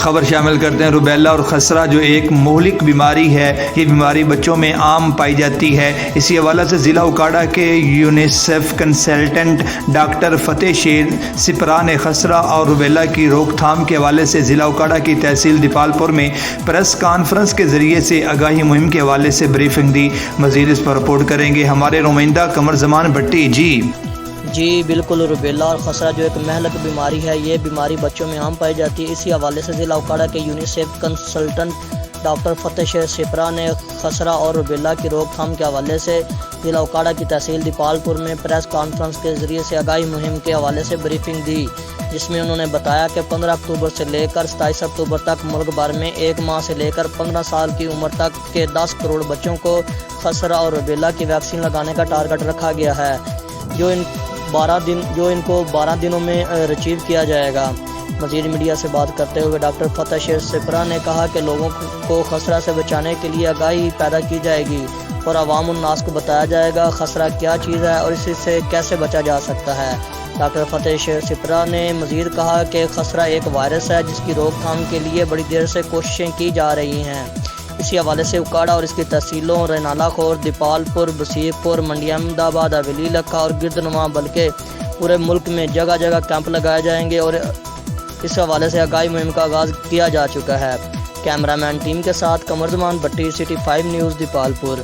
خبر شامل کرتے ہیں روبیلا اور خسرہ جو ایک مہلک بیماری ہے، یہ بیماری بچوں میں عام پائی جاتی ہے۔ اسی حوالے سے ضلع اکاڑا کے یونیسیف کنسلٹنٹ ڈاکٹر فتح شیر سپرا نے خسرہ اور روبیلا کی روک تھام کے حوالے سے ضلع اکاڑا کی تحصیل دیپال پور میں پریس کانفرنس کے ذریعے سے آگاہی مہم کے حوالے سے بریفنگ دی۔ مزید اس پر رپورٹ کریں گے ہمارے نمائندہ قمر زمان بھٹی۔ جی بالکل، روبیلا اور خسرہ جو ایک مہلک بیماری ہے، یہ بیماری بچوں میں عام پائی جاتی ہے۔ اسی حوالے سے ضلع اکاڑا کے یونیسیف کنسلٹنٹ ڈاکٹر فتح شیر سپرا نے خسرہ اور روبیلا کی روک تھام کے حوالے سے ضلع اکاڑا کی تحصیل دیپال پور میں پریس کانفرنس کے ذریعے سے آگاہی مہم کے حوالے سے بریفنگ دی، جس میں انہوں نے بتایا کہ 15 اکتوبر سے لے کر 27 اکتوبر تک ملک بھر میں 1 ماہ سے لے کر 15 سال کی عمر تک کے 10 کروڑ بچوں کو خسرہ اور روبیلا کی ویکسین لگانے کا ٹارگٹ رکھا گیا ہے، جو ان کو 12 دنوں میں ریچیو کیا جائے گا۔ مزید میڈیا سے بات کرتے ہوئے ڈاکٹر فتح شیر سپرا نے کہا کہ لوگوں کو خسرہ سے بچانے کے لیے آگاہی پیدا کی جائے گی اور عوام الناس کو بتایا جائے گا خسرہ کیا چیز ہے اور اس سے کیسے بچا جا سکتا ہے۔ ڈاکٹر فتح شیر سپرا نے مزید کہا کہ خسرہ ایک وائرس ہے جس کی روک تھام کے لیے بڑی دیر سے کوششیں کی جا رہی ہیں۔ اسی حوالے سے اکاڑا اور اس کی تحصیلوں رینالہ خور، دیپال پور، بصیر پور، منڈی احمد آباد، حویلی لکھا اور گردنواں بلکہ پورے ملک میں جگہ جگہ کیمپ لگائے جائیں گے اور اس حوالے سے آگاہی مہم کا آغاز کیا جا چکا ہے۔ کیمرہ مین ٹیم کے ساتھ قمر زمان بھٹی، سٹی 5 نیوز، دیپال پور۔